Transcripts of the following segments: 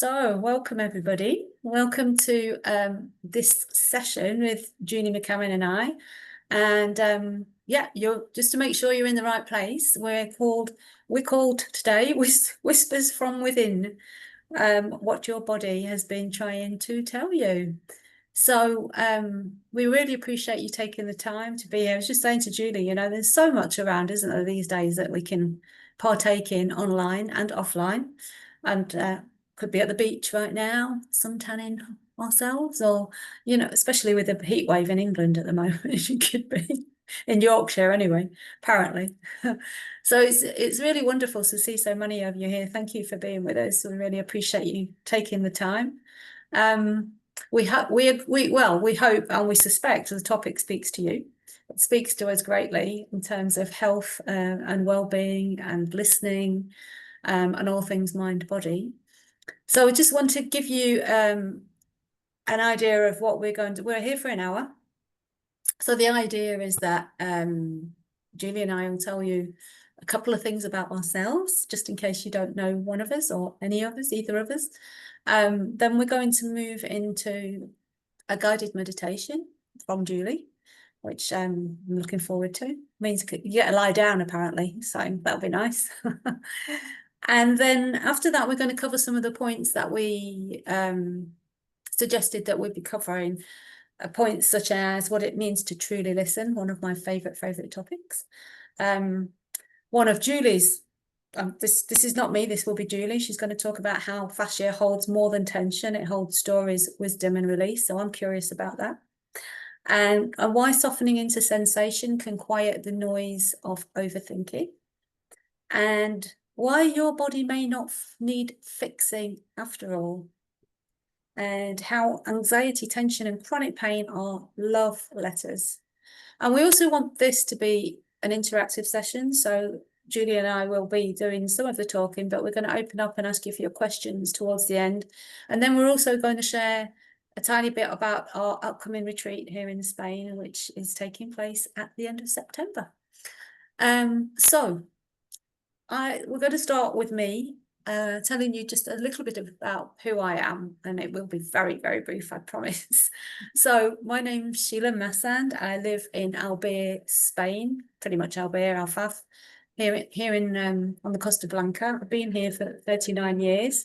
Welcome everybody. Welcome to this session with Julie McCammon and I. And yeah, you're just to make sure you're in the right place. We're called today Whispers from Within, what your body has been trying to tell you. We really appreciate you taking the time to be here. I was just saying to Julie, there's so much around, isn't there, these days that we can partake in online and offline. And could be at the beach right now, suntanning ourselves, or, especially with the heat wave in England at the moment, you could be in Yorkshire anyway, apparently. So it's really wonderful to see so many of you here. Thank you for being with us. We really appreciate you taking the time. We hope and we suspect the topic speaks to you. It speaks to us greatly in terms of health and well-being and listening and all things mind body. So I just want to give you an idea of what we're here for an hour. So the idea is that Julie and I will tell you a couple of things about ourselves, just in case you don't know one of us or any of us, either of us. Then we're going to move into a guided meditation from Julie, which I'm looking forward to. It means you get to lie down, apparently, so that'll be nice. And then after that, we're going to cover some of the points that we suggested that we'd be covering. Points such as what it means to truly listen, one of my favorite topics. One of Julie's, this is not me, this will be Julie. She's going to talk about how fascia holds more than tension. It holds stories, wisdom and release. So I'm curious about that. And why softening into sensation can quiet the noise of overthinking. And why your body may not need fixing after all. And how anxiety, tension and chronic pain are love letters. And we also want this to be an interactive session. So Julie and I will be doing some of the talking, but we're going to open up and ask you for your questions towards the end. And then we're also going to share a tiny bit about our upcoming retreat here in Spain, which is taking place at the end of September. We're going to start with me telling you just a little bit about who I am, and it will be very, very brief, I promise. So my name's Sheela Masand. I live in Albier, Spain, pretty much Albier, Alfaf, here in on the Costa Blanca. I've been here for 39 years.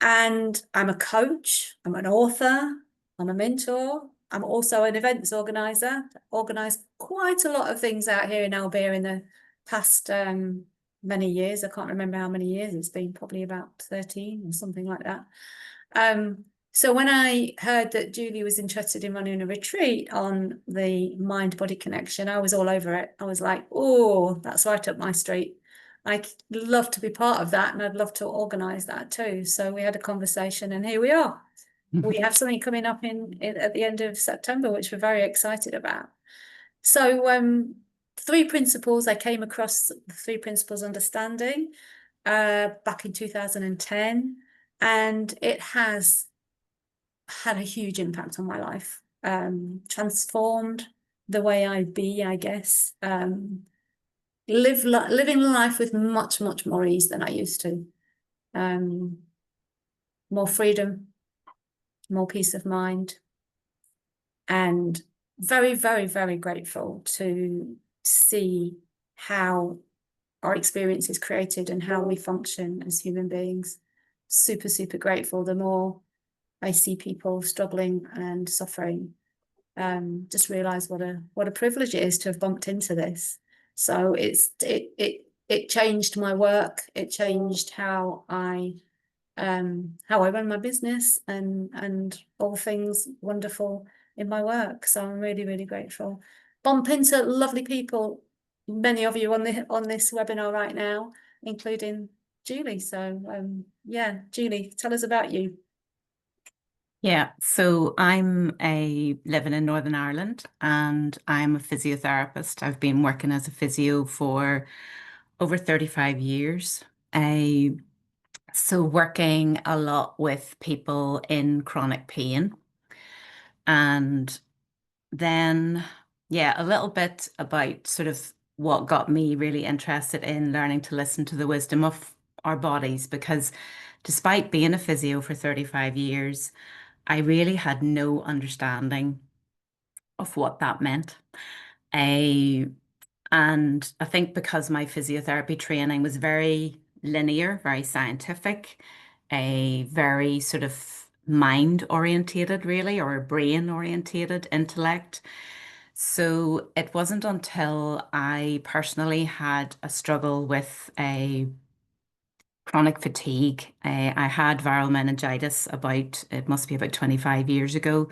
And I'm a coach, I'm an author, I'm a mentor. I'm also an events organizer. Organised quite a lot of things out here in Albier in the past many years. I can't remember how many years it's been, probably about 13 or something like that. So when I heard that Julie was interested in running a retreat on the mind-body connection, I was all over it. I was like, oh, that's right up my street. I'd love to be part of that, and I'd love to organise that too. So we had a conversation, and here we are. We have something coming up at the end of September, which we're very excited about. So three principles, I came across the three principles understanding back in 2010, and it has had a huge impact on my life, transformed the way I be, I guess, living life with much more ease than I used to, more freedom, more peace of mind, and very, very, very grateful to see how our experience is created and how we function as human beings. Super grateful. The more I see people struggling and suffering, just realize what a privilege it is to have bumped into this. So it changed my work. It changed how I run my business and all things wonderful in my work. So I'm really grateful. Bump into lovely people, many of you on this webinar right now, including Julie. So yeah, Julie, tell us about you. Yeah, so I'm living in Northern Ireland, and I'm a physiotherapist. I've been working as a physio for over 35 years. So working a lot with people in chronic pain. And then, yeah, a little bit about sort of what got me really interested in learning to listen to the wisdom of our bodies, because despite being a physio for 35 years, I really had no understanding of what that meant. I, and I think because my physiotherapy training was very linear, very scientific, a very sort of mind orientated, really, or brain orientated intellect. So it wasn't until I personally had a struggle with a chronic fatigue. I had viral meningitis about, it must be about 25 years ago.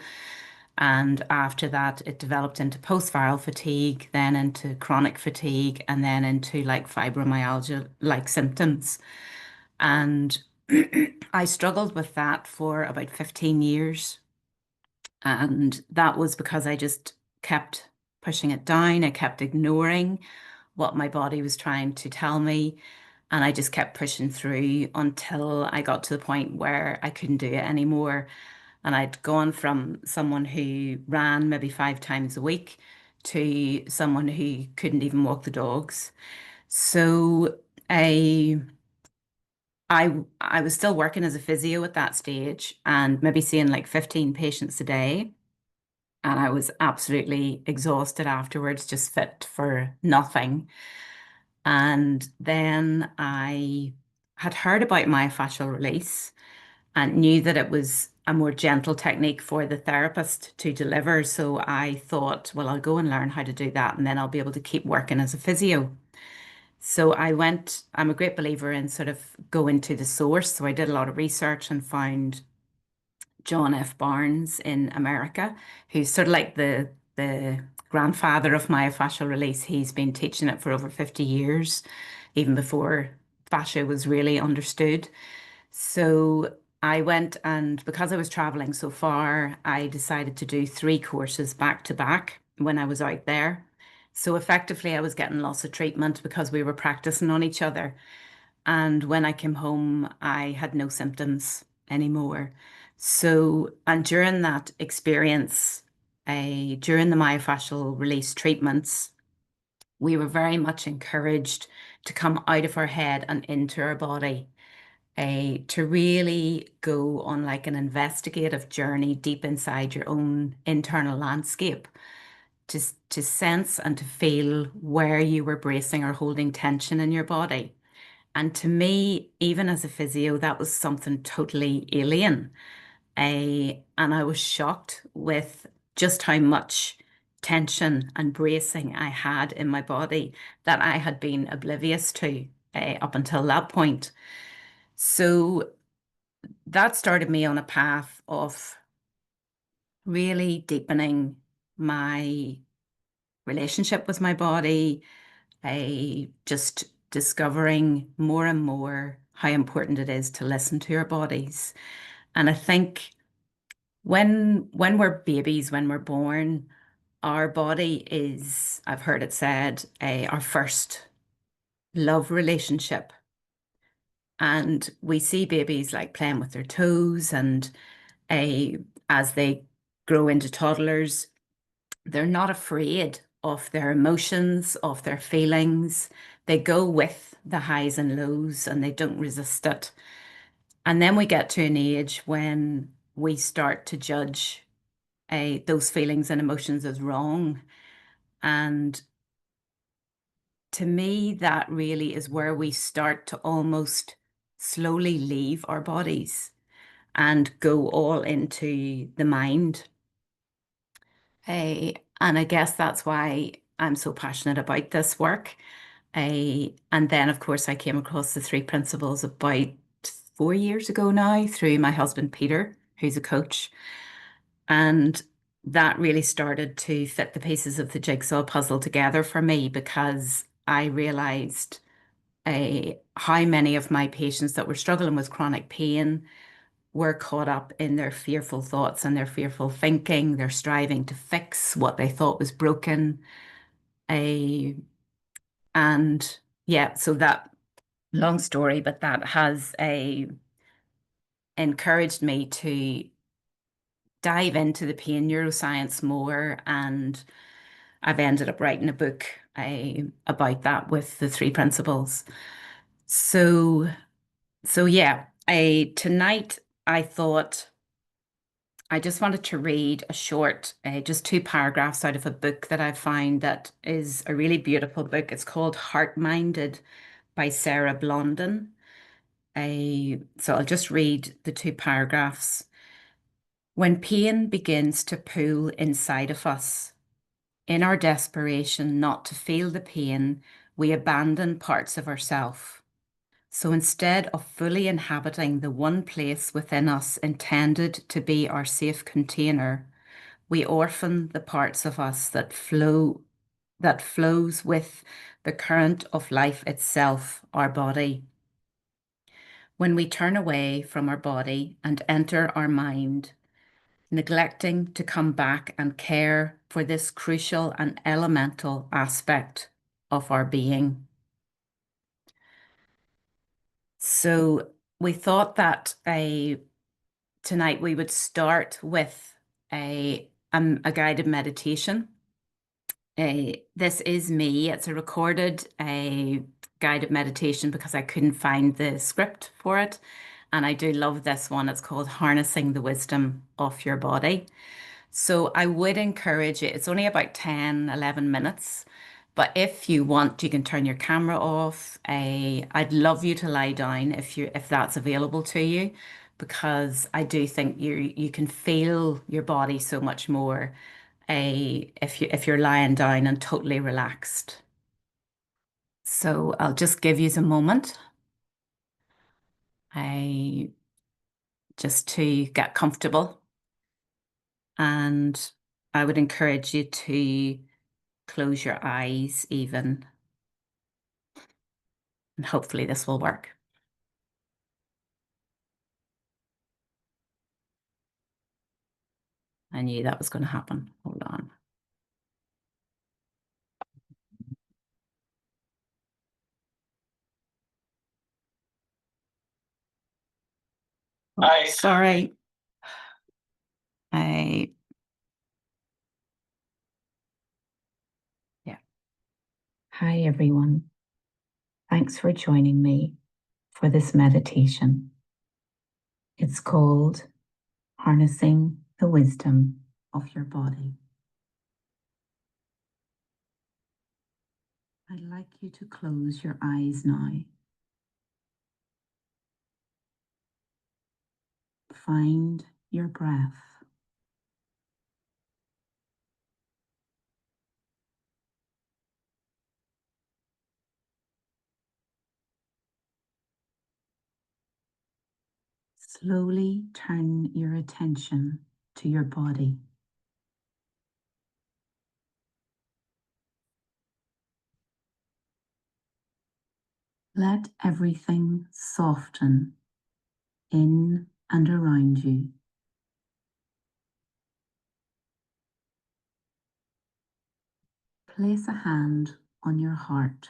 And after that, it developed into post-viral fatigue, then into chronic fatigue, and then into like fibromyalgia-like symptoms. And I struggled with that for about 15 years. And that was because I just kept pushing it down. I kept ignoring what my body was trying to tell me. And I just kept pushing through until I got to the point where I couldn't do it anymore. And I'd gone from someone who ran maybe 5 times a week to someone who couldn't even walk the dogs. So I I was still working as a physio at that stage and maybe seeing like 15 patients a day. And I was absolutely exhausted afterwards, just fit for nothing. And then I had heard about myofascial release and knew that it was a more gentle technique for the therapist to deliver. So I thought, well, I'll go and learn how to do that, and then I'll be able to keep working as a physio. So I went, I'm a great believer in sort of going to the source. So I did a lot of research and found John F. Barnes in America, who's sort of like the grandfather of myofascial release. He's been teaching it for over 50 years, even before fascia was really understood. So I went, and because I was traveling so far, I decided to do 3 courses back to back when I was out there. So effectively, I was getting lots of treatment because we were practicing on each other. And when I came home, I had no symptoms anymore. So, and during that experience, during the myofascial release treatments, we were very much encouraged to come out of our head and into our body, to really go on like an investigative journey deep inside your own internal landscape, to sense and to feel where you were bracing or holding tension in your body. And to me, even as a physio, that was something totally alien. And I was shocked with just how much tension and bracing I had in my body that I had been oblivious to up until that point. So that started me on a path of really deepening my relationship with my body, just discovering more and more how important it is to listen to our bodies. And I think when we're babies, when we're born, our body is, I've heard it said, our first love relationship. And we see babies like playing with their toes, and as they grow into toddlers, they're not afraid of their emotions, of their feelings. They go with the highs and lows and they don't resist it. And then we get to an age when we start to judge those feelings and emotions as wrong. And to me, that really is where we start to almost slowly leave our bodies and go all into the mind. And I guess that's why I'm so passionate about this work. And then, of course, I came across the 3 principles about 4 years ago now through my husband, Peter, who's a coach. And that really started to fit the pieces of the jigsaw puzzle together for me because I realized how many of my patients that were struggling with chronic pain were caught up in their fearful thoughts and their fearful thinking. They're striving to fix what they thought was broken. Uh, and yeah, so that long story, but that has encouraged me to dive into the pain neuroscience more. And I've ended up writing a book about that with the 3 principles. So So yeah, tonight I thought I just wanted to read a short, just two paragraphs out of a book that I find that is a really beautiful book. It's called Heart-Minded by Sarah Blondin. So I'll just read the two paragraphs. When pain begins to pool inside of us, in our desperation not to feel the pain, we abandon parts of ourselves. So instead of fully inhabiting the one place within us intended to be our safe container, we orphan the parts of us that flows with the current of life itself, our body. When we turn away from our body and enter our mind, neglecting to come back and care for this crucial and elemental aspect of our being. So we thought that tonight we would start with a guided meditation. This is me. It's a recorded guided meditation because I couldn't find the script for it. And I do love this one. It's called Harnessing the Wisdom of Your Body. So I would encourage it. It's only about 10, 11 minutes. But if you want, you can turn your camera off. I'd love you to lie down if that's available to you, because I do think you can feel your body so much more if you're lying down and totally relaxed. So I'll just give you a moment. I just to get comfortable, and I would encourage you to close your eyes even, and hopefully this will work. I knew that was going to happen. Hold on. Oh, sorry. Yeah. Hi, everyone. Thanks for joining me for this meditation. It's called Harnessing the Wisdom of Your Body. I'd like you to close your eyes now. Find your breath. Slowly turn your attention to your body. Let everything soften in and around you. Place a hand on your heart.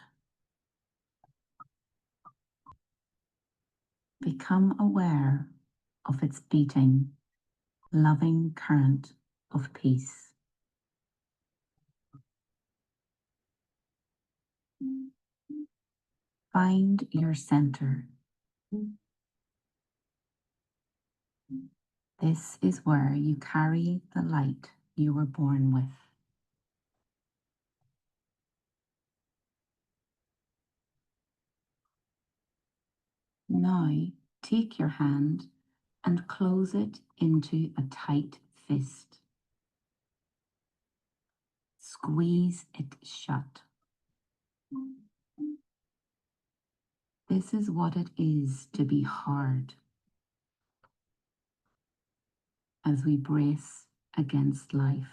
Become aware of its beating, loving current of peace. Find your center. This is where you carry the light you were born with. Now, take your hand and close it into a tight fist. Squeeze it shut. This is what it is to be hard as we brace against life.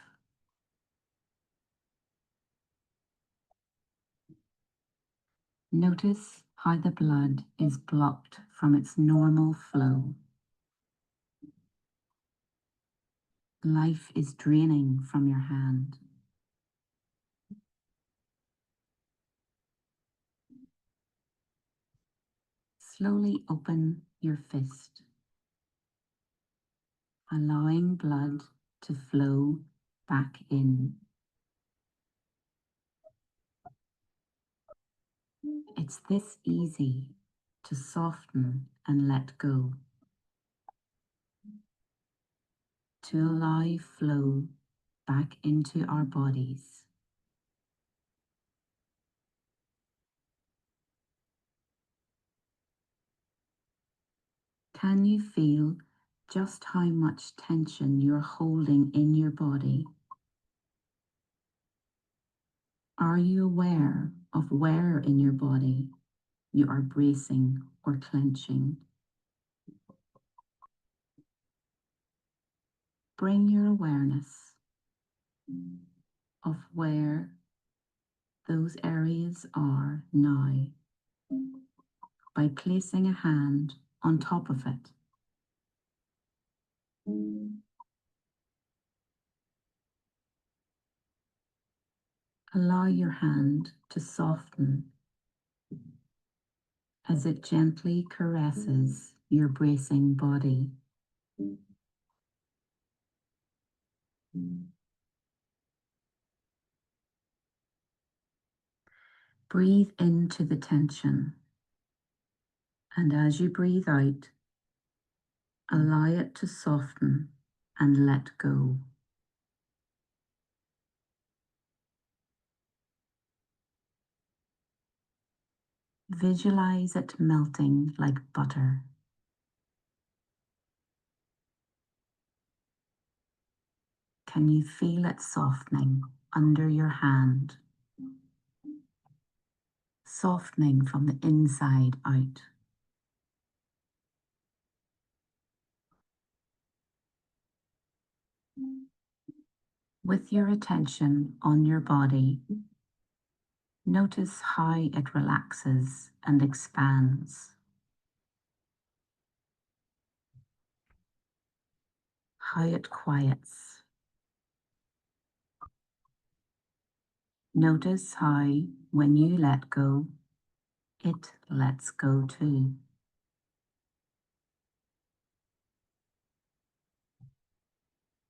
Notice how the blood is blocked from its normal flow. Life is draining from your hand. Slowly open your fist, allowing blood to flow back in. It's this easy to soften and let go. To allow flow back into our bodies. Can you feel just how much tension you're holding in your body? Are you aware of where in your body you are bracing or clenching? Bring your awareness of where those areas are now by placing a hand on top of it. Allow your hand to soften as it gently caresses your bracing body. Breathe into the tension, and as you breathe out, allow it to soften and let go. Visualize it melting like butter. Can you feel it softening under your hand? Softening from the inside out. With your attention on your body, notice how it relaxes and expands, how it quiets. Notice how, when you let go, it lets go too.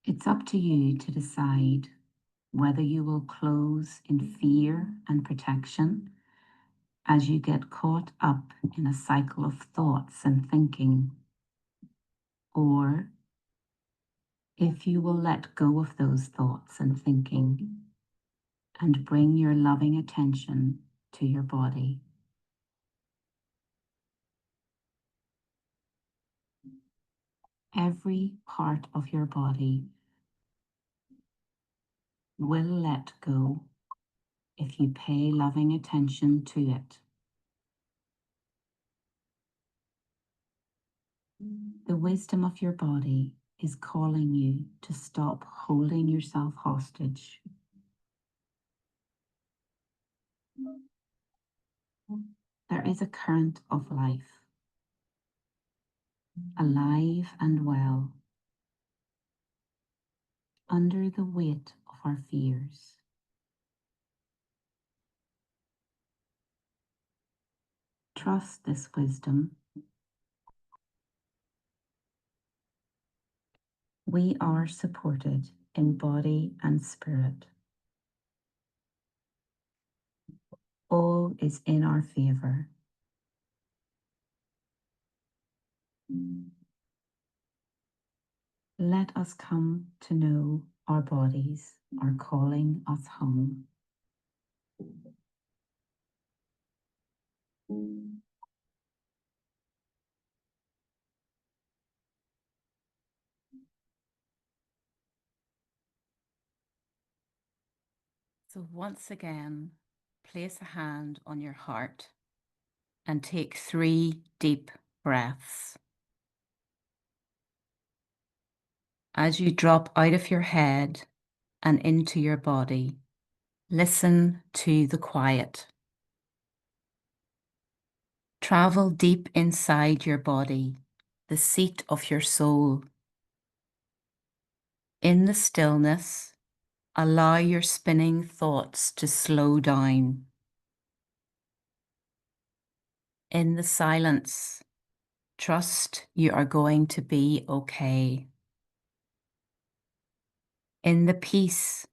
It's up to you to decide whether you will close in fear and protection as you get caught up in a cycle of thoughts and thinking, or if you will let go of those thoughts and thinking and bring your loving attention to your body. Every part of your body will let go if you pay loving attention to it. The wisdom of your body is calling you to stop holding yourself hostage. There is a current of life, alive and well, under the weight of our fears. Trust this wisdom. We are supported in body and spirit. All is in our favor. Let us come to know our bodies are calling us home. So once again, place a hand on your heart and take 3 deep breaths. As you drop out of your head and into your body, listen to the quiet. Travel deep inside your body, the seat of your soul. In the stillness, allow your spinning thoughts to slow down. In the silence, trust you are going to be okay. In the peace,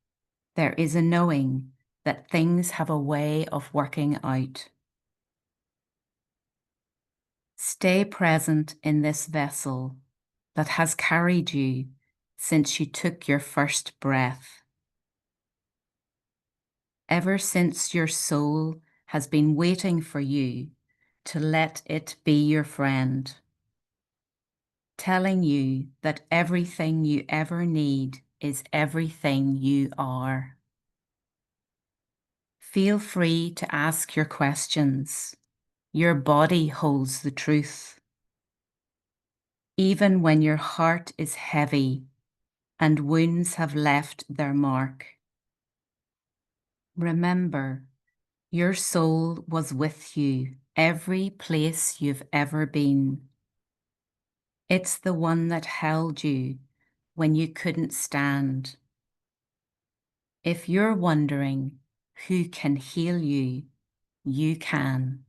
there is a knowing that things have a way of working out. Stay present in this vessel that has carried you since you took your first breath. Ever since your soul has been waiting for you to let it be your friend, telling you that everything you ever need is everything you are. Feel free to ask your questions. Your body holds the truth. Even when your heart is heavy and wounds have left their mark, remember, your soul was with you every place you've ever been. It's the one that held you when you couldn't stand. If you're wondering who can heal you, you can.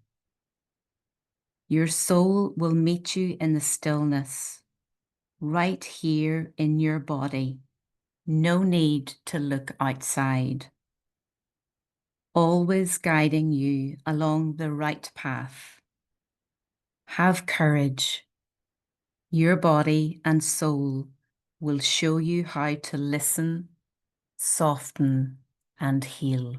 Your soul will meet you in the stillness, right here in your body. No need to look outside. Always guiding you along the right path. Have courage. Your body and soul will show you how to listen, soften, and heal.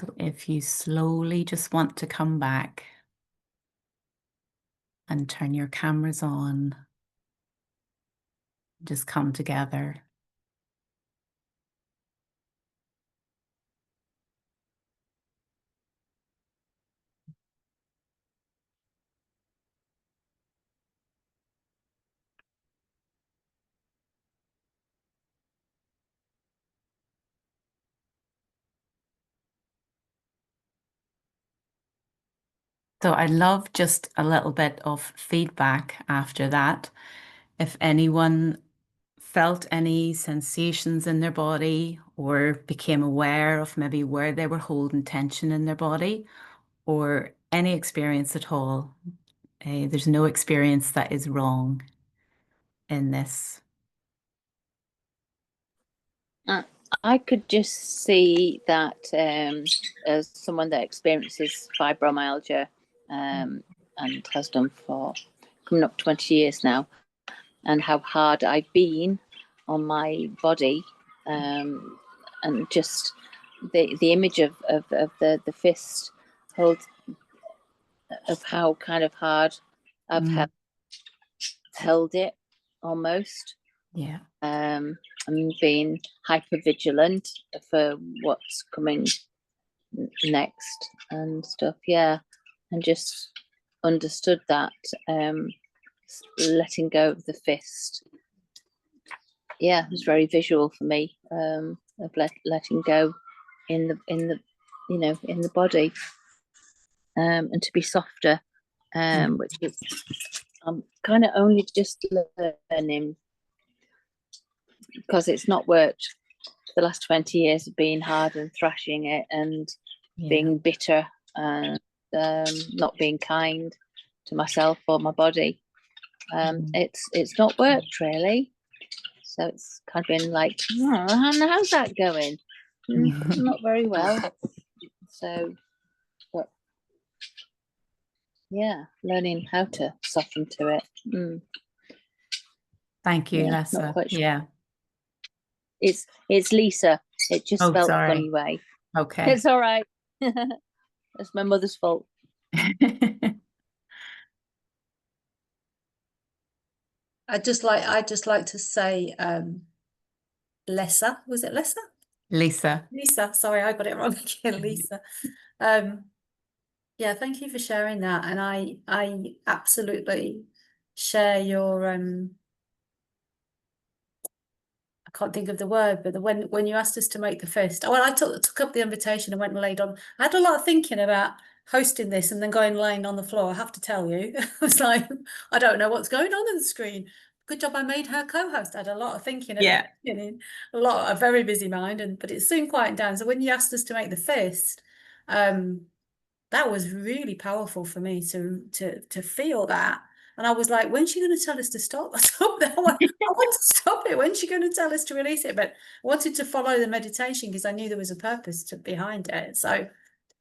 So if you slowly just want to come back and turn your cameras on, just come together. So I'd love just a little bit of feedback after that. If anyone felt any sensations in their body or became aware of maybe where they were holding tension in their body or any experience at all. There's no experience that is wrong in this. I could just see that as someone that experiences fibromyalgia and has done for coming up 20 years now, and how hard I've been on my body, and just the image of the fist hold, of how kind of hard I've held it almost. Yeah. And being hyper vigilant for what's coming next and stuff. Yeah. And just understood that letting go of the fist. Yeah, it was very visual for me, of letting go in the in the body, and to be softer, which is I'm kind of only just learning, because it's not worked for the last 20 years of being hard and thrashing it and being bitter and not being kind to myself or my body. It's not worked really. So it's kind of been like, how's that going? Not very well. So, but yeah, learning how to soften to it. Thank you, Yeah, Lessa. not quite sure. Yeah. It's Lisa. It just spelled a funny way. Okay. It's all right. It's my mother's fault. I'd just like to say, Lessa, was it Lessa? Lisa. Lisa, sorry, I got it wrong again, Lisa. Yeah, thank you for sharing that. And I absolutely share your I can't think of the word, but when you asked us to make the fist, well, I took up the invitation and went and laid on. I had a lot of thinking about hosting this and then going laying on the floor. I have to tell you, I was like, I don't know what's going on the screen. Good job I made her co-host. I had a lot of thinking at the beginning, a very busy mind, but it soon quieted down. So when you asked us to make the fist, that was really powerful for me to feel that. And I was like, when's she going to tell us to stop? I want to stop it. When's she going to tell us to release it? But I wanted to follow the meditation because I knew there was a purpose behind it. So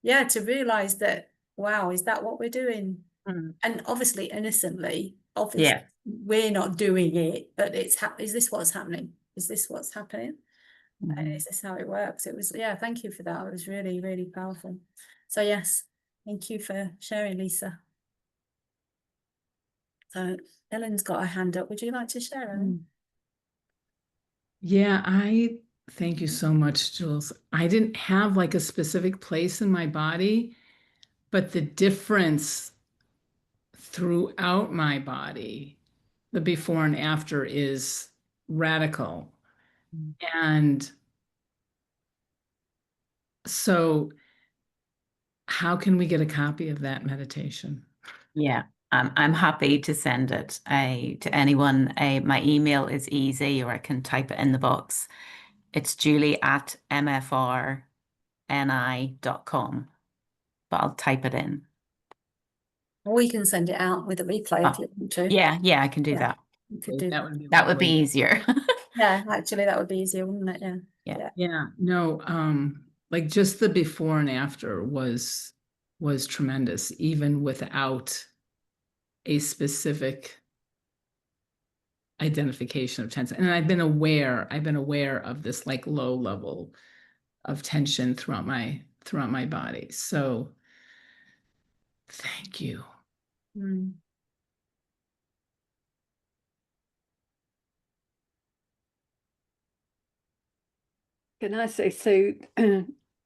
yeah, to realize that, wow, is that what we're doing? And obviously innocently, obviously we're not doing it, but is this what's happening? Is this what's happening? Is this how it works? It was, yeah, thank you for that. It was really, really powerful. So yes, thank you for sharing, Lisa. So Ellen's got her hand up. Would you like to share, Ellen? Yeah, I thank you so much, Jules. I didn't have like a specific place in my body, but the difference throughout my body, the before and after, is radical. And so how can we get a copy of that meditation? Yeah, I'm happy to send it to anyone. My email is easy, or I can type it in the box. It's julie@mfrni.com, but I'll type it in. Or we can send it out with a replay if you want to. Yeah, I can do that. You could do that. Would be That would be lovely. easier. Yeah, actually, that would be easier, wouldn't it? Yeah. Yeah, no, like just the before and after was tremendous, even without a specific identification of tension. And I've been aware of this like low level of tension throughout my body. So thank you. Can I say, so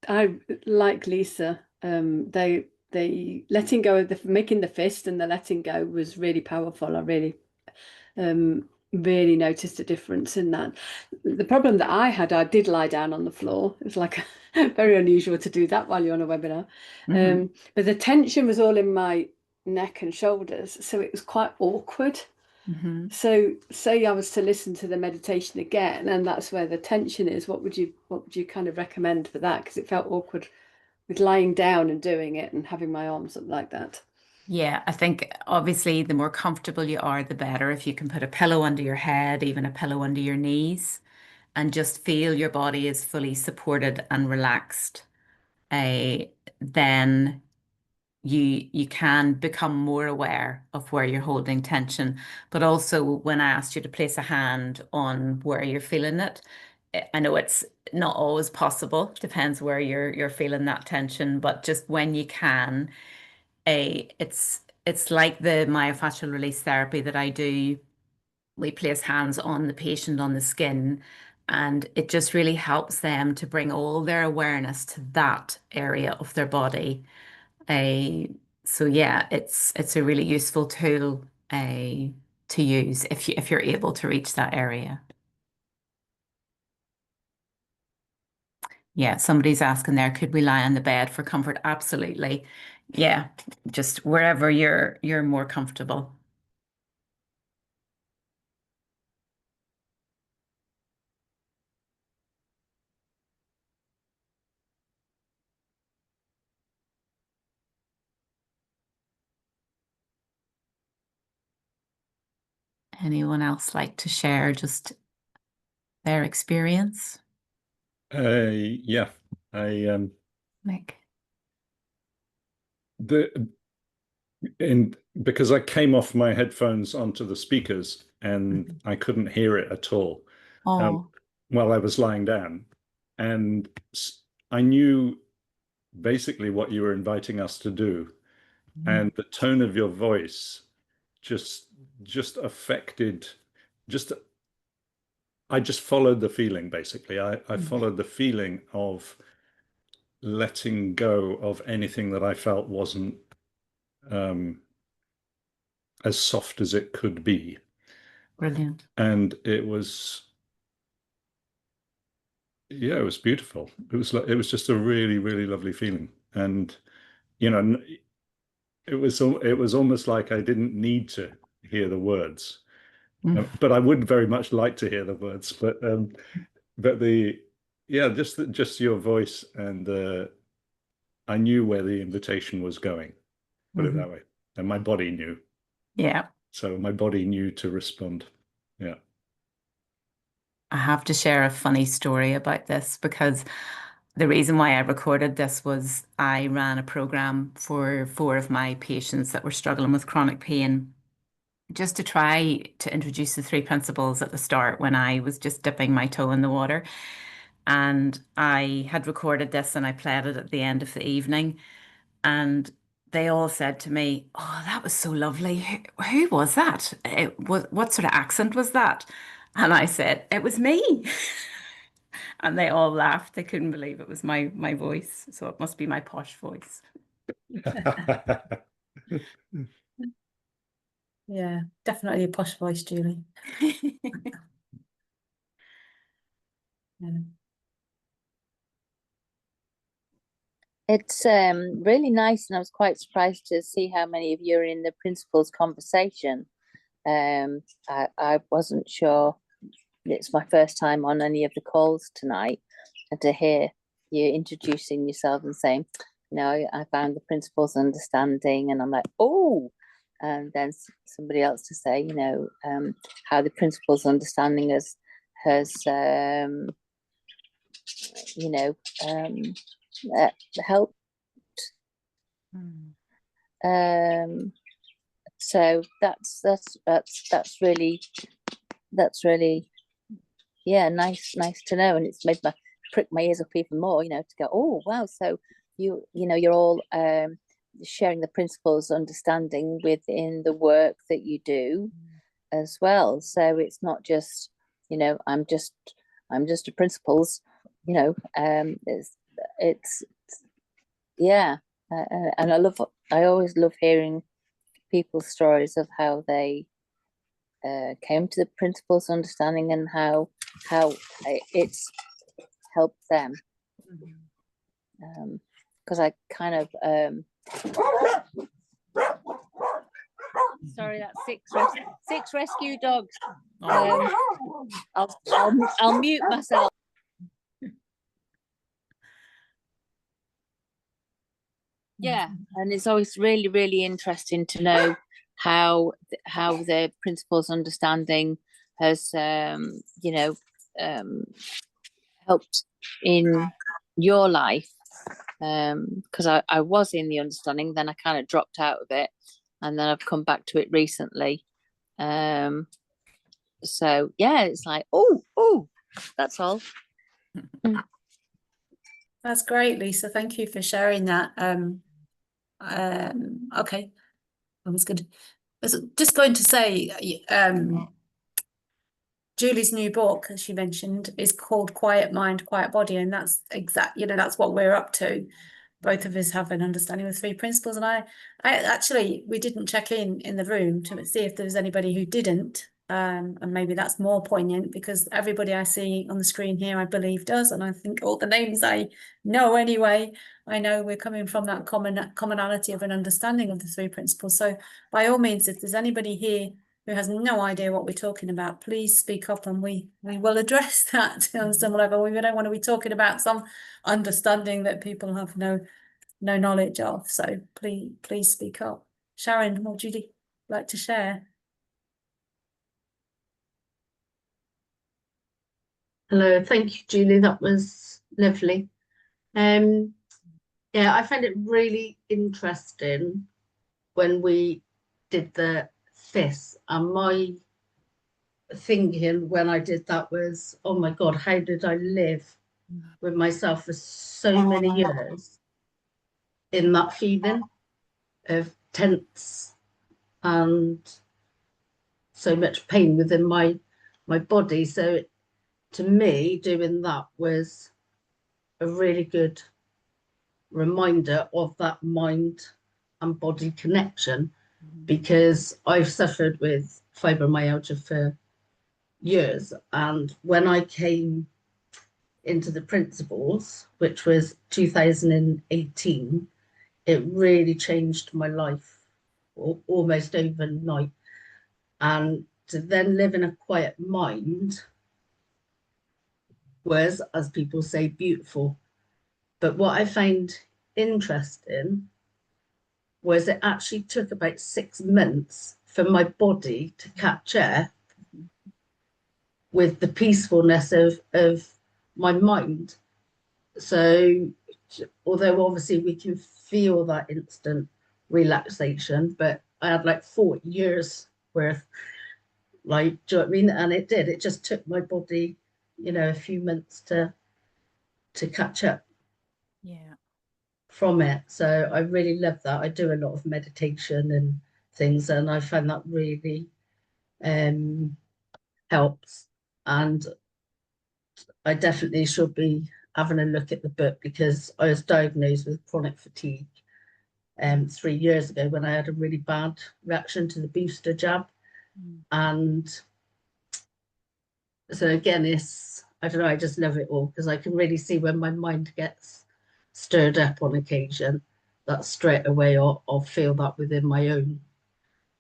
I like Lisa, they letting go of making the fist and the letting go was really powerful. I really really noticed a difference in that. The problem that I had, I did lie down on the floor. It was like very unusual to do that while you're on a webinar. But the tension was all in my neck and shoulders, so it was quite awkward. So say I was to listen to the meditation again, and that's where the tension is, what would you kind of recommend for that? Because it felt awkward with lying down and doing it and having my arms up like that. Yeah, I think obviously the more comfortable you are, the better. If you can put a pillow under your head, even a pillow under your knees, and just feel your body is fully supported and relaxed, then you can become more aware of where you're holding tension. But also, when I asked you to place a hand on where you're feeling it, I know it's not always possible, depends where you're feeling that tension, but just when you can, it's like the myofascial release therapy that I do. We place hands on the patient on the skin, and it just really helps them to bring all their awareness to that area of their body. So yeah, it's a really useful tool to use if you're able to reach that area. Yeah, somebody's asking there, could we lie on the bed for comfort? Absolutely. Yeah, just wherever you're more comfortable. Anyone else like to share just their experience? Yeah, Nick. Because I came off my headphones onto the speakers and I couldn't hear it at all while I was lying down, and I knew basically what you were inviting us to do, and the tone of your voice just affected. I just followed the feeling. Basically, I followed the feeling of letting go of anything that I felt wasn't as soft as it could be. Brilliant. And it was, yeah, it was beautiful. It was just a really, really lovely feeling. And, you know, it was almost like I didn't need to hear the words, but I would very much like to hear the words. But just your voice, and I knew where the invitation was going, put it that way, and my body knew. Yeah, So my body knew to respond. Yeah. I have to share a funny story about this, because the reason why I recorded this was I ran a program for 4 of my patients that were struggling with chronic pain, just to try to introduce the 3 principles at the start when I was just dipping my toe in the water. And I had recorded this and I played it at the end of the evening. And they all said to me, "Oh, that was so lovely. Who was that? What sort of accent was that?" And I said, "It was me." And they all laughed. They couldn't believe it was my voice. So it must be my posh voice. Yeah, definitely a posh voice, Julie. Yeah. It's really nice, and I was quite surprised to see how many of you are in the principals conversation. I wasn't sure. It's my first time on any of the calls tonight, and to hear you introducing yourself and saying, I found the principles understanding, and I'm like, oh, and then somebody else to say, how the principles understanding has helped. So that's really, yeah, nice to know, and it's made my prick my ears up even more, to go, oh wow, so you're all sharing the principles understanding within the work that you do as well. So it's not just, I'm just a principles, it's yeah, and I always love hearing people's stories of how they came to the principles understanding and how it's helped them. Because I kind of sorry, that's 6 rescue dogs. I'll mute myself. Yeah, and it's always really, really interesting to know how the principles understanding has helped in your life, because I was in the understanding, then I kind of dropped out of it, and then I've come back to it recently. So yeah, it's like, oh, that's all. That's great, Lisa. Thank you for sharing that. Okay, I was just going to say, Julie's new book, as she mentioned, is called Quiet Mind, Quiet Body, and that's that's what we're up to. Both of us have an understanding of the 3 principles, and I actually, we didn't check in the room to see if there was anybody who didn't, and maybe that's more poignant because everybody I see on the screen here, I believe, does, and I think all the names I know anyway, I know we're coming from that commonality of an understanding of the 3 principles. So by all means, if there's anybody here who has no idea what we're talking about, please speak up and we will address that on some level. We don't want to be talking about some understanding that people have no knowledge of. So please speak up. Sharon, would you like to share? Hello, thank you, Julie. That was lovely. Yeah, I found it really interesting when we did the FIS, and my thinking when I did that was, oh my God, how did I live with myself for so many years in that feeling of tense and so much pain within my body. So to me, doing that was a really good reminder of that mind and body connection, because I've suffered with fibromyalgia for years, and when I came into the principles, which was 2018, it really changed my life almost overnight. And to then live in a quiet mind was, as people say, beautiful. But what I found interesting was it actually took about 6 months for my body to catch up with the peacefulness of my mind. So although obviously we can feel that instant relaxation, but I had like 40 years worth, like, do you know what I mean? And it just took my body, you know, a few months to catch up from it. So I really love that. I do a lot of meditation and things, and I find that really helps. And I definitely should be having a look at the book, because I was diagnosed with chronic fatigue 3 years ago when I had a really bad reaction to the booster jab. And so again, I don't know, I just love it all, because I can really see when my mind gets stirred up on occasion, that straight away I'll feel that within my own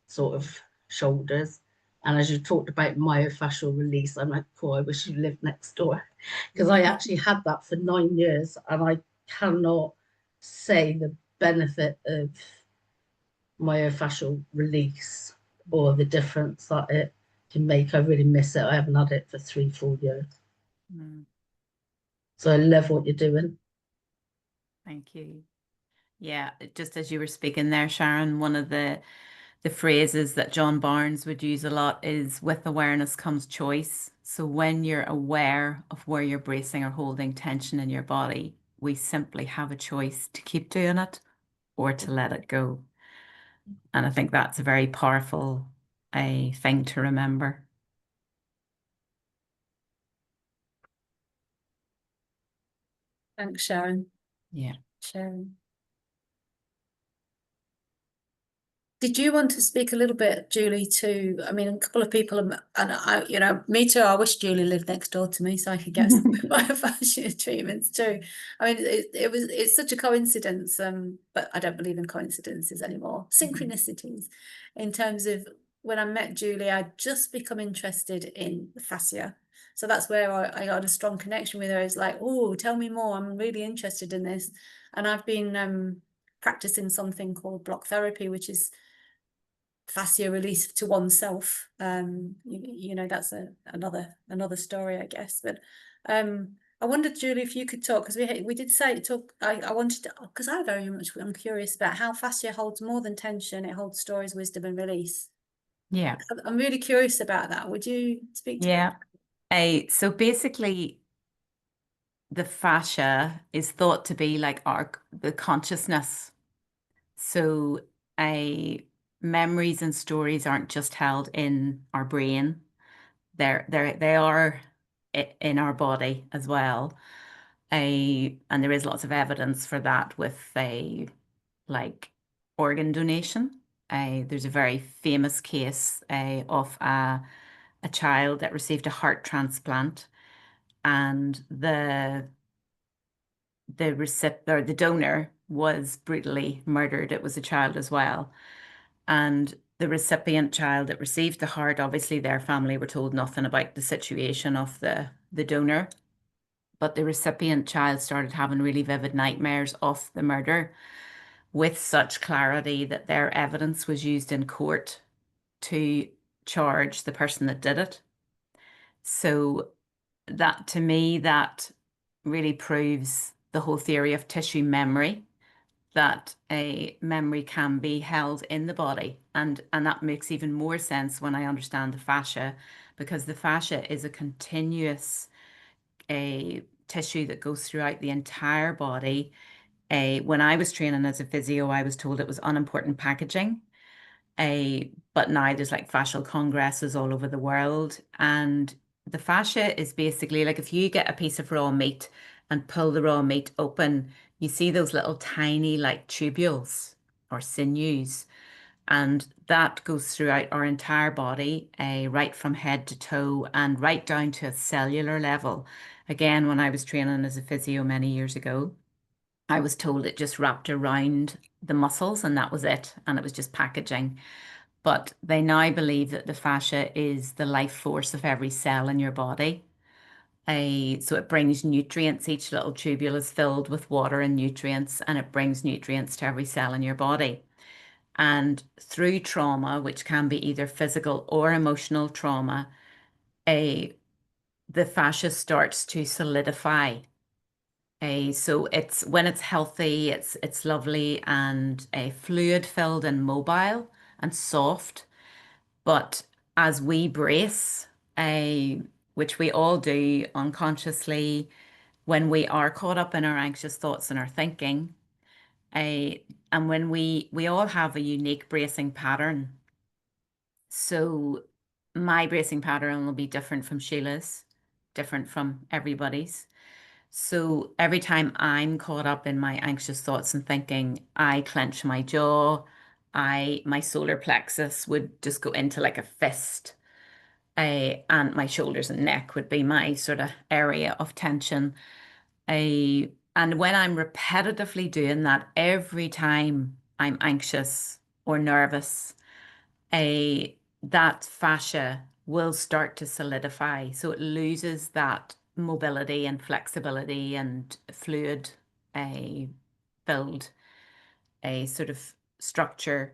sort of shoulders. And as you talked about myofascial release, I'm like, cool, I wish you lived next door, because I actually had that for 9 years, and I cannot say the benefit of myofascial release or the difference that it can make. I really miss it. I haven't had it for 3-4 years. So I love what you're doing. Thank you. Yeah, just as you were speaking there, Sharon, one of the phrases that John Barnes would use a lot is, with awareness comes choice. So when you're aware of where you're bracing or holding tension in your body, we simply have a choice to keep doing it or to let it go. And I think that's a very powerful thing to remember. Thanks, Sharon. Yeah. Sharon. Did you want to speak a little bit, Julie, too? I mean, a couple of people, and I, you know, me too. I wish Julie lived next door to me so I could get some of my fascia treatments too. I mean, it's such a coincidence, but I don't believe in coincidences anymore. Synchronicities, in terms of when I met Julie, I'd just become interested in the fascia. So that's where I got a strong connection with her. It's like, oh, tell me more. I'm really interested in this. And I've been practicing something called block therapy, which is fascia release to oneself. You know, that's another story, I guess. But I wondered, Julie, if you could talk, because we did say talk. I wanted to, because I'm curious about how fascia holds more than tension. It holds stories, wisdom, and release. Yeah. I'm really curious about that. Would you speak to that? So basically, the fascia is thought to be like the consciousness. So memories and stories aren't just held in our brain. They are in our body as well. And there is lots of evidence for that with like organ donation. There's a very famous case of a child that received a heart transplant, and the recipient or the donor was brutally murdered. It was a child as well. And the recipient child that received the heart, obviously their family were told nothing about the situation of the donor. But the recipient child started having really vivid nightmares of the murder with such clarity that their evidence was used in court to charge the person that did it. So that, to me, that really proves the whole theory of tissue memory, that a memory can be held in the body. And that makes even more sense when I understand the fascia, because the fascia is a continuous tissue that goes throughout the entire body. When I was training as a physio, I was told it was unimportant packaging. But now there's like fascial congresses all over the world. And the fascia is basically like, if you get a piece of raw meat and pull the raw meat open, you see those little tiny like tubules or sinews. And that goes throughout our entire body, right from head to toe and right down to a cellular level. Again, when I was training as a physio many years ago, I was told it just wrapped around the muscles and that was it. And it was just packaging. But they now believe that the fascia is the life force of every cell in your body. So it brings nutrients. Each little tubule is filled with water and nutrients, and it brings nutrients to every cell in your body. And through trauma, which can be either physical or emotional trauma, the fascia starts to solidify. So it's when it's healthy, it's lovely and fluid filled and mobile and soft. But as we brace, which we all do unconsciously when we are caught up in our anxious thoughts and our thinking, and when we all have a unique bracing pattern. So my bracing pattern will be different from Sheila's, different from everybody's. So every time I'm caught up in my anxious thoughts and thinking, I clench my jaw, my solar plexus would just go into like a fist. And my shoulders and neck would be my sort of area of tension. And when I'm repetitively doing that every time I'm anxious or nervous, that fascia will start to solidify. So it loses that mobility and flexibility and fluid filled a sort of structure.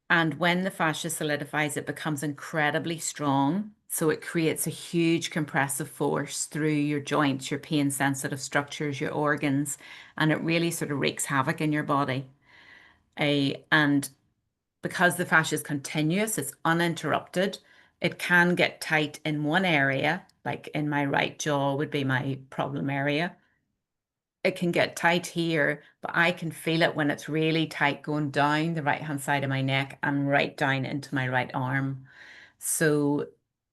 And when the fascia solidifies, it becomes incredibly strong. So it creates a huge compressive force through your joints, your pain sensitive structures, your organs, and it really sort of wreaks havoc in your body. And because the fascia is continuous, it's uninterrupted, it can get tight in one area, like in my right jaw would be my problem area. It can get tight here, but I can feel it when it's really tight going down the right-hand side of my neck and right down into my right arm. So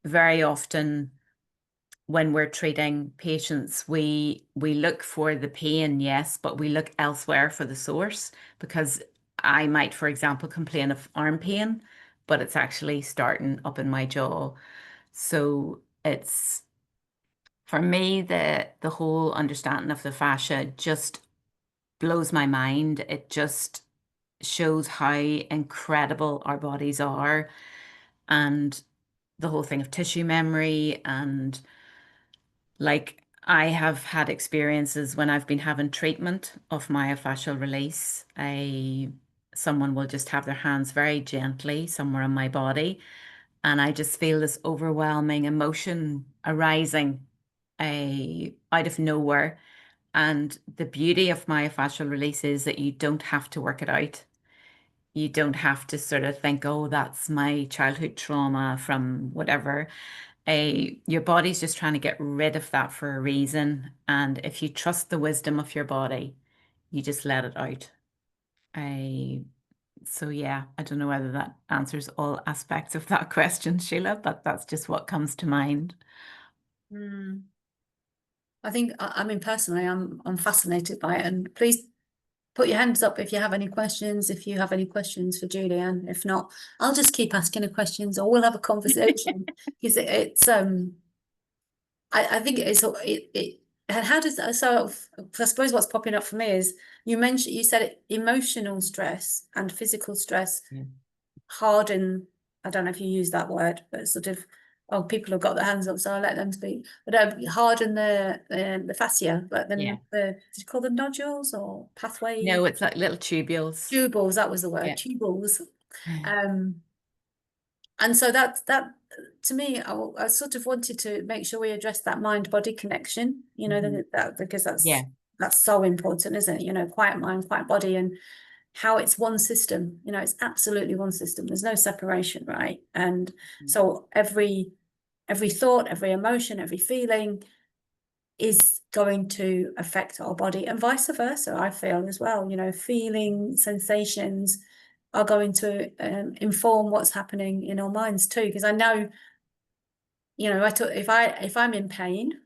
very often when we're treating patients, we look for the pain, yes, but we look elsewhere for the source, because I might, for example, complain of arm pain, but it's actually starting up in my jaw. So it's, for me, the whole understanding of the fascia just blows my mind. It just shows how incredible our bodies are, and the whole thing of tissue memory. And like, I have had experiences when I've been having treatment of myofascial release. Someone will just have their hands very gently somewhere on my body, and I just feel this overwhelming emotion arising out of nowhere. And the beauty of myofascial release is that you don't have to work it out. You don't have to sort of think, oh, that's my childhood trauma from whatever. Your body's just trying to get rid of that for a reason. And if you trust the wisdom of your body, you just let it out. So yeah, I don't know whether that answers all aspects of that question, Sheila, but that's just what comes to mind. I think, I mean, personally, I'm fascinated by it, and please put your hands up if you have any questions, if you have any questions for Julie, and if not, I'll just keep asking her questions, or we'll have a conversation, because it's I think and how does that, so I suppose what's popping up for me is you said it, emotional stress and physical stress harden, I don't know if you use that word, but sort of, oh, people have got their hands up, so I'll let them speak, but harden the fascia, like did you call them nodules or pathway? No, it's like little tubules. Tubules, that was the word, tubules. And so that to me, I sort of wanted to make sure we address that mind-body connection, you know, that because that's so important, isn't it? You know, quiet mind, quiet body, and how it's one system. You know, it's absolutely one system. There's no separation, right? And so every thought, every emotion, every feeling is going to affect our body, and vice versa, I feel as well. You know, feeling, sensations are going to inform what's happening in our minds too, because I know, you know, if I'm in pain,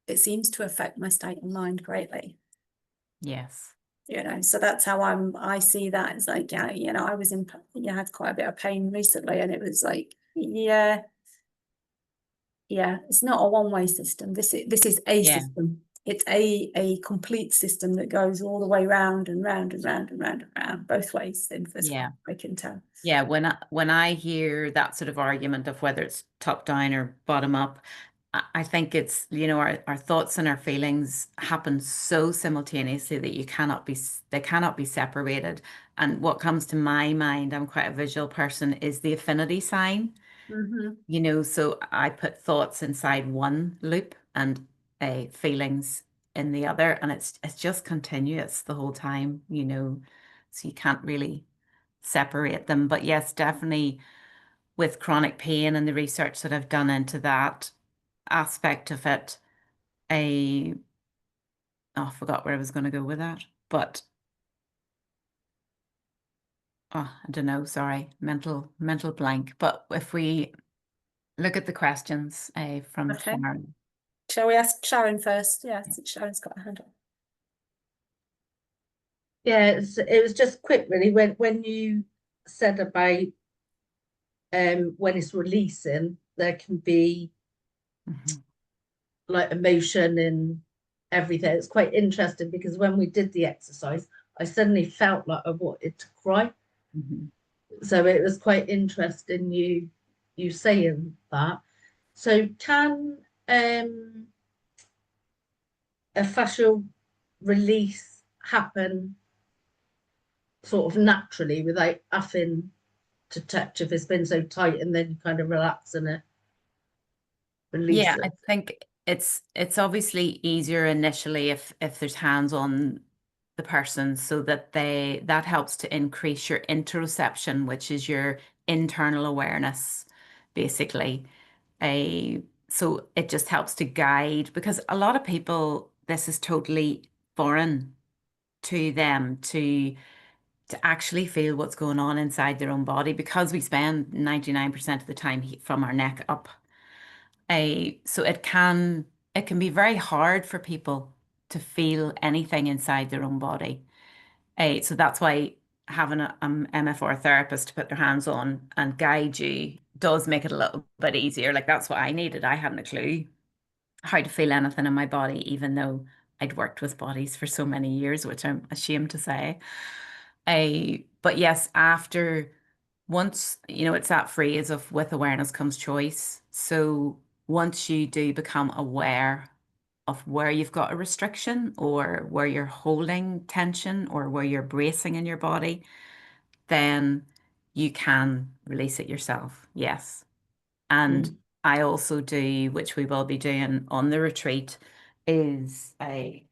it seems to affect my state of mind greatly. Yes. You know, so that's how I see that. It's like, yeah, you know, I had quite a bit of pain recently, and it was like, yeah, it's not a one-way system. This is a system. It's a complete system that goes all the way round and round and round and round and round, both ways, in physical, I can tell. Yeah, when I hear that sort of argument of whether it's top down or bottom up, I think it's, you know, our thoughts and our feelings happen so simultaneously that they cannot be separated. And what comes to my mind, I'm quite a visual person, is the affinity sign. You know, so I put thoughts inside one loop and feelings in the other, and it's just continuous the whole time, you know, so you can't really separate them. But yes, definitely with chronic pain and the research that I've done into that aspect of it, I forgot where I was going to go with that, but I don't know, sorry, mental blank. But if we look at the questions from Okay. Sharon. Shall we ask Sharon first? Yeah, since Sharon's got her hand up. Yeah, it was just quick, really. When you said about when it's releasing, there can be like emotion and everything. It's quite interesting because when we did the exercise, I suddenly felt like I wanted to cry. So it was quite interesting you saying that. So can a fascial release happen sort of naturally without having to touch if it's been so tight, and then you kind of relax and it releases? Yeah, I think it's obviously easier initially if there's hands on the person, so that that helps to increase your interoception, which is your internal awareness, basically. So it just helps to guide, because a lot of people, this is totally foreign to them to actually feel what's going on inside their own body, because we spend 99% of the time from our neck up. So it can be very hard for people to feel anything inside their own body. So that's why having a MFR therapist to put their hands on and guide you does make it a little bit easier. Like, that's what I needed. I hadn't a clue how to feel anything in my body, even though I'd worked with bodies for so many years, which I'm ashamed to say. But yes, once, you know, it's that phrase of with awareness comes choice. So once you do become aware of where you've got a restriction, or where you're holding tension, or where you're bracing in your body, then you can release it yourself. Yes. And I also do, which we will be doing on the retreat, is sorry,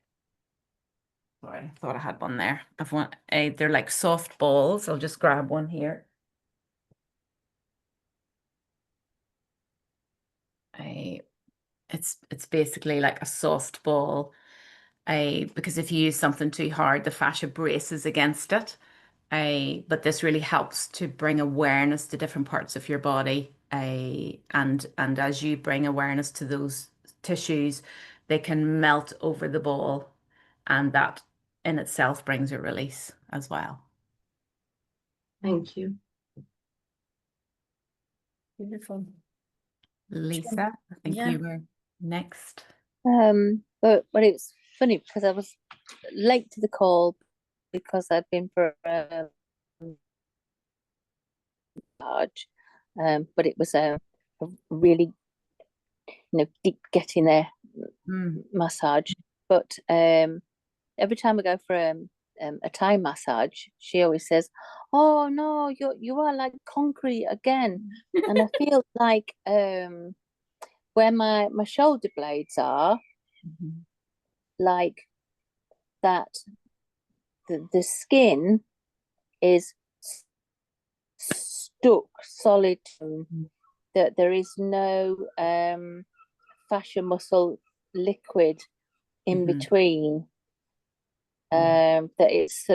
I thought I had one there. They're like soft balls. I'll just grab one here. It's basically like a soft ball. Because if you use something too hard, the fascia braces against it. But this really helps to bring awareness to different parts of your body. And as you bring awareness to those tissues, they can melt over the ball, and that in itself brings a release as well. Thank you. Beautiful. Lisa, I think Yeah. you were next. But it's funny because I was late to the call because I'd been for large, but it was a really, deep getting there massage. But every time I go for a Thai massage, she always says, "Oh no, you are like concrete again," and I feel like where my shoulder blades are, like that, the skin is stuck solid, that there is no fascia muscle liquid in between, that it's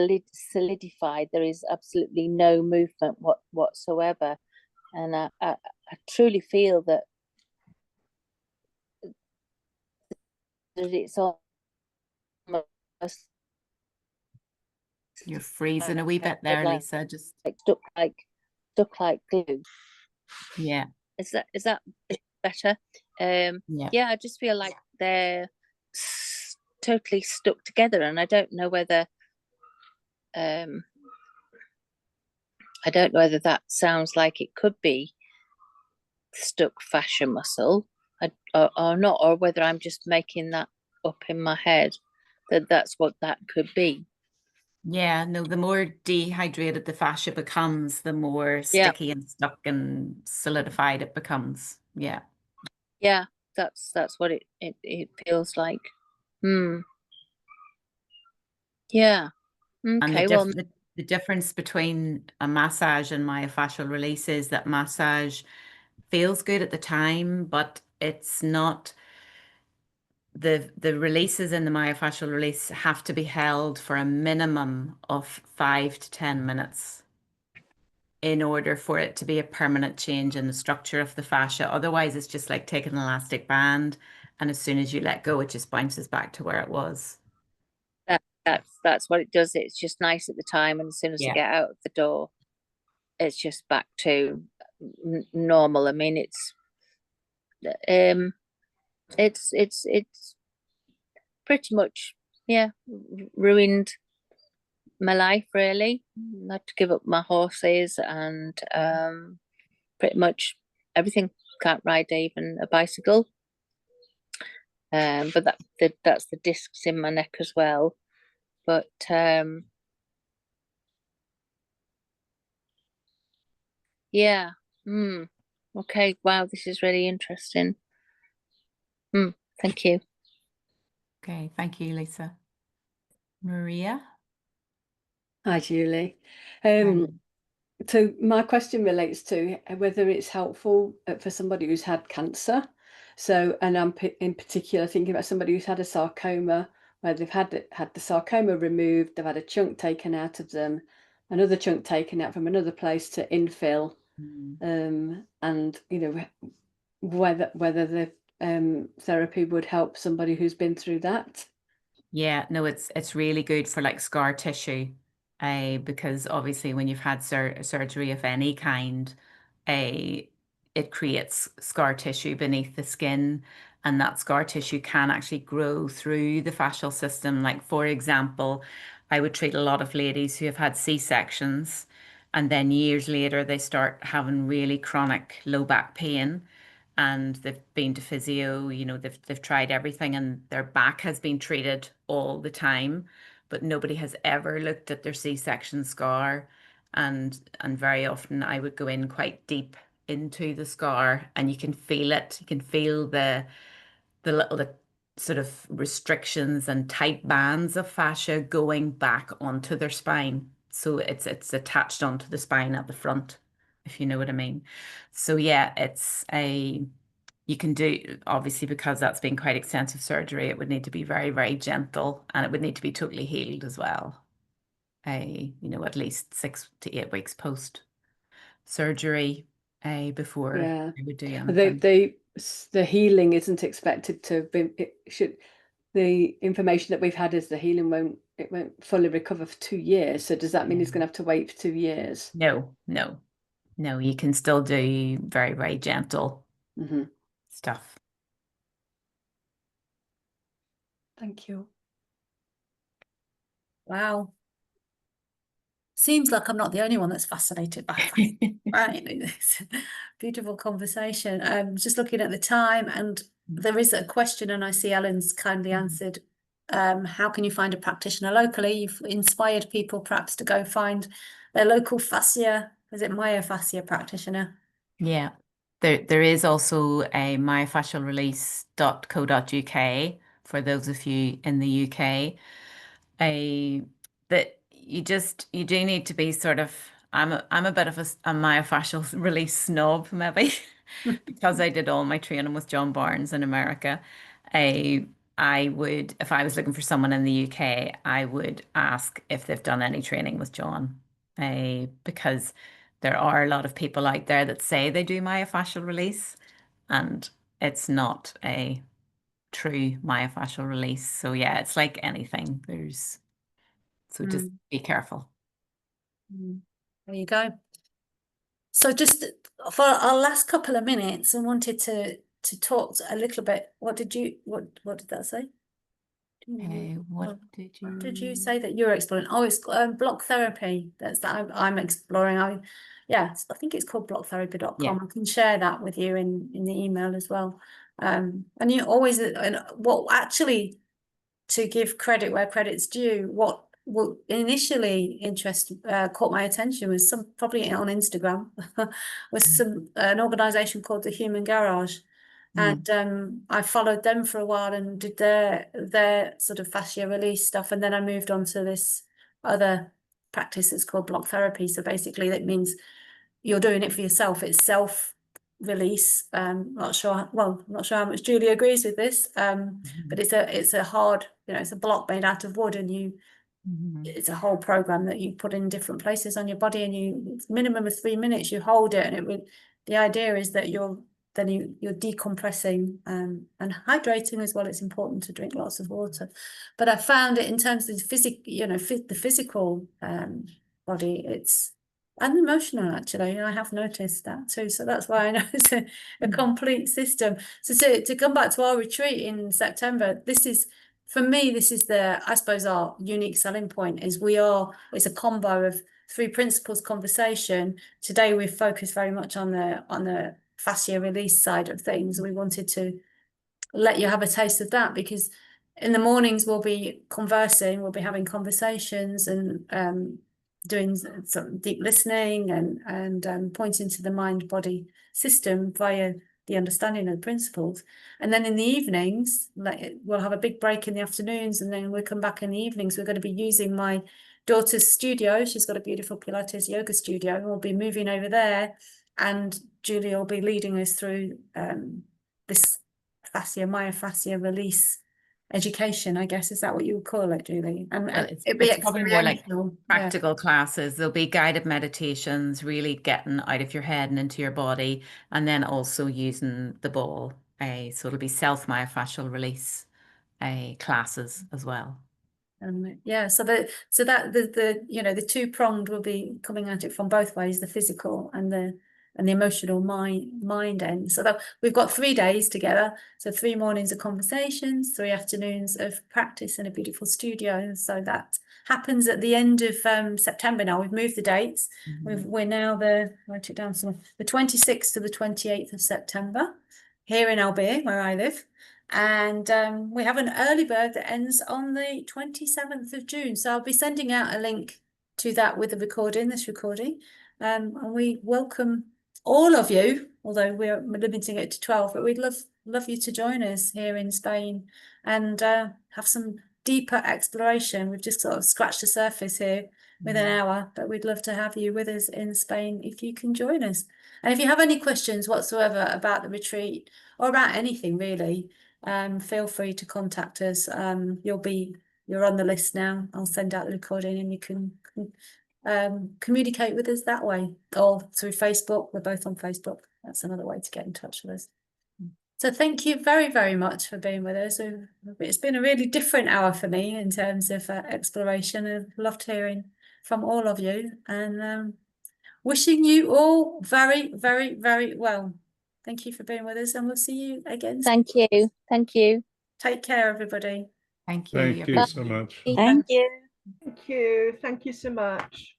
solidified. There is absolutely no movement whatsoever, and I truly feel that it's almost, You're freezing a wee bit there, Lisa. Just like stuck like glue. Yeah. Is that better? Yeah, I just feel like they're totally stuck together, and I don't know whether that sounds like it could be stuck fascia muscle, or not, or whether I'm just making that up in my head, that's what that could be. Yeah, no, the more dehydrated the fascia becomes, the more sticky and stuck and solidified it becomes. Yeah. Yeah, that's what it feels like. Yeah. And Okay, well, the difference between a massage and myofascial release is that massage feels good at the time, but it's not. The releases in the myofascial release have to be held for a minimum of 5 to 10 minutes in order for it to be a permanent change in the structure of the fascia. Otherwise, it's just like taking an elastic band, and as soon as you let go, it just bounces back to where it was. that's what it does. It's just nice at the time, and as soon as I Yeah. get out of the door, it's just back to normal. I mean, it's pretty much, yeah, ruined my life, really. I had to give up my horses and pretty much everything. Can't ride even a bicycle. But that's the discs in my neck as well. But yeah. Okay. Wow, this is really interesting. Thank you. Okay, thank you, Lisa. Maria? Hi, Julie. Hi. So my question relates to whether it's helpful for somebody who's had cancer. So, and I'm in particular thinking about somebody who's had a sarcoma, where they've had the sarcoma removed, they've had a chunk taken out of them, another chunk taken out from another place to infill, and you know whether the therapy would help somebody who's been through that. Yeah, no, it's really good for like scar tissue, because obviously when you've had surgery of any kind, it creates scar tissue beneath the skin, and that scar tissue can actually grow through the fascial system. Like, for example, I would treat a lot of ladies who have had C-sections, and then years later they start having really chronic low back pain, and they've been to physio, they've tried everything, and their back has been treated all the time, but nobody has ever looked at their C-section scar. And very often I would go in quite deep into the scar, and you can feel it. You can feel the little sort of restrictions and tight bands of fascia going back onto their spine. So it's attached onto the spine at the front, if you know what I mean. So yeah, you can do, obviously, because that's been quite extensive surgery, it would need to be very, very gentle, and it would need to be totally healed as well. At least 6 to 8 weeks post surgery, before Yeah, I would do anything. the healing isn't expected to be. The information that we've had is the healing won't fully recover for 2 years. So does that mean he's going to have to wait for 2 years? No, you can still do very, very gentle stuff. Thank you. Wow. Seems like I'm not the only one that's fascinated by that. Right. It's a beautiful conversation. Just looking at the time, and there is a question, and I see Ellen's kindly answered. How can you find a practitioner locally? You've inspired people perhaps to go find their local fascia, is it myofascia practitioner? Yeah. There is also a myofascialrelease.co.uk for those of you in the UK. That you do need to be sort of, I'm a bit of a myofascial release snob, maybe, because I did all my training with John Barnes in America. I would, if I was looking for someone in the UK, I would ask if they've done any training with John, because there are a lot of people out there that say they do myofascial release, and it's not a true myofascial release. So yeah, it's like anything. So just be careful. There you go. So just for our last couple of minutes, I wanted to talk a little bit. What did that say? What did you say that you're exploring? Oh, it's block therapy. That's that I'm exploring. I think it's called blocktherapy.com. Yeah. I can share that with you in the email as well. And you always, and what actually, to give credit where credit's due, what well, initially caught my attention was probably on Instagram was an organization called the Human Garage. And I followed them for a while and did their sort of fascia release stuff. And then I moved on to this other practice that's called block therapy. So basically that means you're doing it for yourself. It's self-release. Not sure how much Julie agrees with this, but it's a hard, it's a block made out of wood, and it's a whole program that you put in different places on your body, and it's minimum of 3 minutes. You hold it, and the idea is that you're decompressing and hydrating as well. It's important to drink lots of water. But I found it in terms of the physical body, and emotional, actually. I have noticed that too. So that's why I know it's a complete system. So to come back to our retreat in September, for me, this is I suppose our unique selling point is it's a combo of 3 principles conversation. Today we've focused very much on the fascia release side of things. We wanted to let you have a taste of that, because in the mornings we'll be conversing, we'll be having conversations and doing some deep listening and pointing to the mind-body system via the understanding of the principles. And then in the evenings, we'll have a big break in the afternoons, and then we'll come back in the evenings. We're going to be using my daughter's studio. She's got a beautiful Pilates yoga studio. We'll be moving over there, and Julie will be leading us through this myofascia release education, I guess. Is that what you would call it, Julie? And it's probably more like practical classes. There'll be guided meditations, really getting out of your head and into your body, and then also using the ball. So it'll be self-myofascial release classes as well. So the 2-pronged will be coming at it from both ways, the physical and the emotional mind end. So that we've got 3 days together. So 3 mornings of conversations, 3 afternoons of practice in a beautiful studio. So that happens at the end of September. Now we've moved the dates. We're now write it down somewhere, the 26th to the 28th of September here in Albion, where I live. And we have an early bird that ends on the 27th of June. So I'll be sending out a link to that with this recording. And we welcome all of you, although we're limiting it to 12, but we'd love you to join us here in Spain and have some deeper exploration. We've just sort of scratched the surface here with an hour, but we'd love to have you with us in Spain if you can join us. And if you have any questions whatsoever about the retreat or about anything really, feel free to contact us. You're on the list now. I'll send out the recording and you can communicate with us that way, or through Facebook. We're both on Facebook. That's another way to get in touch with us. So thank you very, very much for being with us. It's been a really different hour for me in terms of exploration. I've loved hearing from all of you, and wishing you all very, very, very well. Thank you for being with us, and we'll see you again. Thank you. Thank you. Take care, everybody. Thank you. Thank you so much. Thank you. Thank you. Thank you so much.